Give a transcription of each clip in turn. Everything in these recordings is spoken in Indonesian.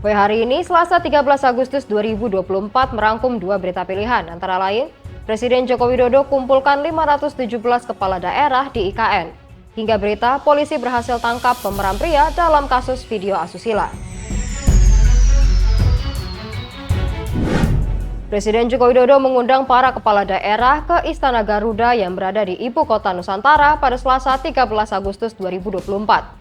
Hari ini, Selasa 13 Agustus 2024 merangkum dua berita pilihan, antara lain, Presiden Joko Widodo kumpulkan 517 kepala daerah di IKN. Hingga berita, polisi berhasil tangkap pemeran pria dalam kasus video asusila. Presiden Joko Widodo mengundang para kepala daerah ke Istana Garuda yang berada di Ibu Kota Nusantara pada Selasa 13 Agustus 2024.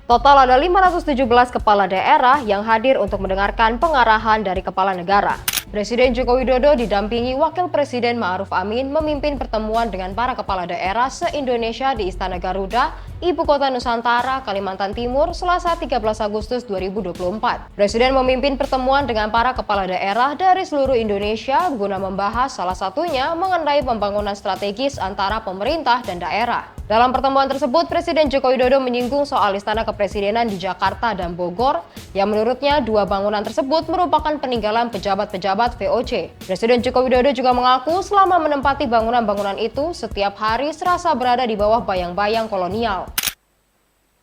Total ada 517 kepala daerah yang hadir untuk mendengarkan pengarahan dari kepala negara. Presiden Joko Widodo didampingi Wakil Presiden Ma'ruf Amin memimpin pertemuan dengan para kepala daerah se-Indonesia di Istana Garuda, Ibu Kota Nusantara, Kalimantan Timur, Selasa 13 Agustus 2024. Presiden memimpin pertemuan dengan para kepala daerah dari seluruh Indonesia guna membahas salah satunya mengenai pembangunan strategis antara pemerintah dan daerah. Dalam pertemuan tersebut, Presiden Joko Widodo menyinggung soal Istana Kepresidenan di Jakarta dan Bogor, yang menurutnya dua bangunan tersebut merupakan peninggalan pejabat-pejabat VOC. Presiden Joko Widodo juga mengaku selama menempati bangunan-bangunan itu, setiap hari serasa berada di bawah bayang-bayang kolonial.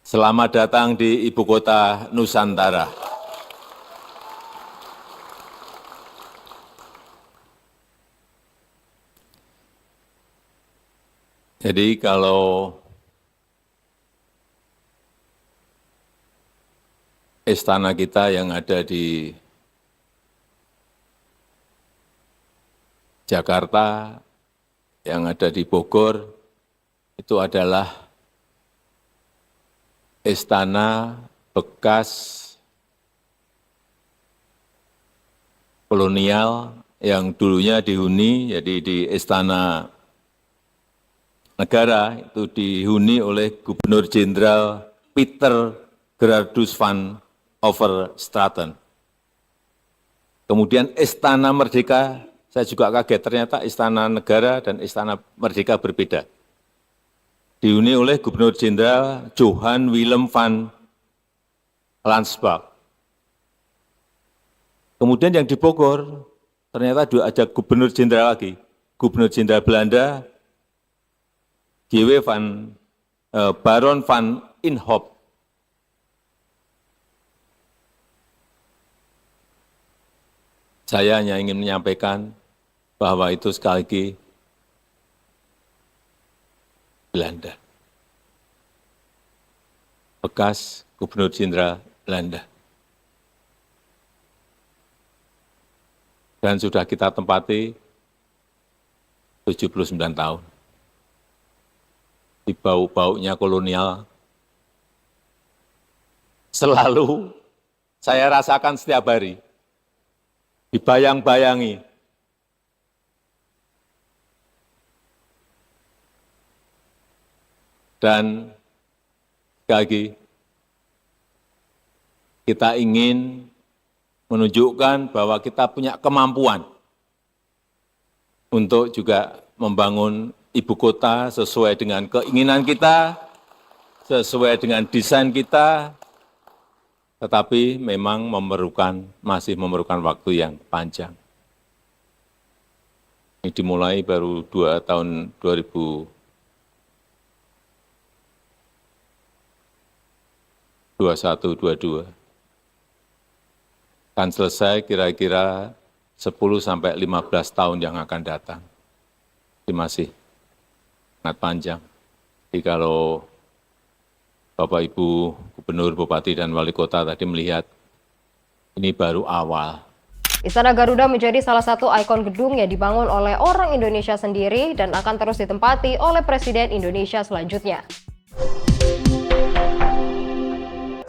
Selamat datang di Ibu Kota Nusantara. Jadi kalau istana kita yang ada di Jakarta, yang ada di Bogor, itu adalah istana bekas kolonial yang dulunya dihuni, jadi di Istana Negara itu dihuni oleh Gubernur Jenderal Peter Gerardus van Overstraten. Kemudian Istana Merdeka, saya juga kaget ternyata Istana Negara dan Istana Merdeka berbeda. Dihuni oleh Gubernur Jenderal Johan Willem van Lansbach. Kemudian yang di Bogor, ternyata ada Gubernur Jenderal lagi, Gubernur Jenderal Belanda, Baron van Inhofe. Saya hanya ingin menyampaikan bahwa itu sekali lagi Belanda. Bekas Gubernur Jenderal Belanda. Dan sudah kita tempati 79 tahun. Di bau-baunya kolonial selalu saya rasakan setiap hari, dibayang-bayangi. Dan sekali lagi, kita ingin menunjukkan bahwa kita punya kemampuan untuk juga membangun ibu kota sesuai dengan keinginan kita, sesuai dengan desain kita, tetapi memang masih memerlukan waktu yang panjang. Ini dimulai baru tahun 2021-22. Akan selesai kira-kira 10-15 tahun yang akan datang. Ini masih sangat panjang. Jadi kalau Bapak Ibu Gubernur, Bupati, dan Wali Kota tadi melihat, ini baru awal. Istana Garuda menjadi salah satu ikon gedung yang dibangun oleh orang Indonesia sendiri dan akan terus ditempati oleh Presiden Indonesia selanjutnya.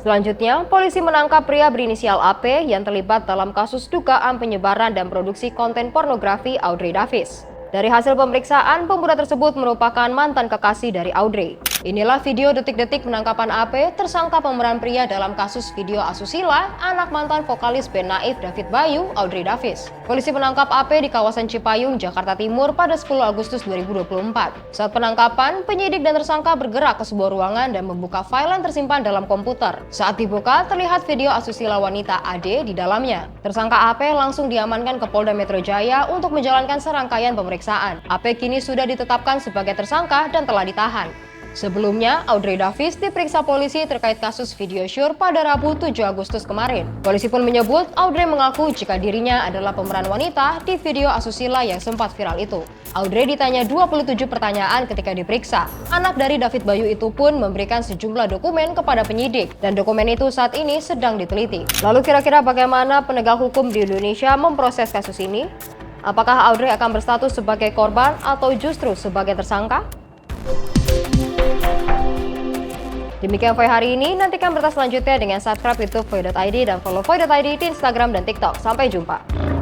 Selanjutnya, polisi menangkap pria berinisial AP yang terlibat dalam kasus dugaan penyebaran dan produksi konten pornografi Audrey Davis. Dari hasil pemeriksaan, pemuda tersebut merupakan mantan kekasih dari Audrey. Inilah video detik-detik penangkapan AP, tersangka pemeran pria dalam kasus video asusila anak mantan vokalis band Naif David Bayu, Audrey Davis. Polisi menangkap AP di kawasan Cipayung, Jakarta Timur pada 10 Agustus 2024. Saat penangkapan, penyidik dan tersangka bergerak ke sebuah ruangan dan membuka file yang tersimpan dalam komputer. Saat dibuka, terlihat video asusila wanita AD di dalamnya. Tersangka AP langsung diamankan ke Polda Metro Jaya untuk menjalankan serangkaian pemeriksaan. AP kini sudah ditetapkan sebagai tersangka dan telah ditahan. Sebelumnya, Audrey Davis diperiksa polisi terkait kasus video syur pada Rabu 7 Agustus kemarin. Polisi pun menyebut Audrey mengaku jika dirinya adalah pemeran wanita di video asusila yang sempat viral itu. Audrey ditanya 27 pertanyaan ketika diperiksa. Anak dari David Bayu itu pun memberikan sejumlah dokumen kepada penyidik, dan dokumen itu saat ini sedang diteliti. Lalu kira-kira bagaimana penegak hukum di Indonesia memproses kasus ini? Apakah Audrey akan berstatus sebagai korban atau justru sebagai tersangka? Demikian Voy hari ini, nantikan berita selanjutnya dengan subscribe YouTube Voy.id dan follow Voy.id di Instagram dan TikTok. Sampai jumpa.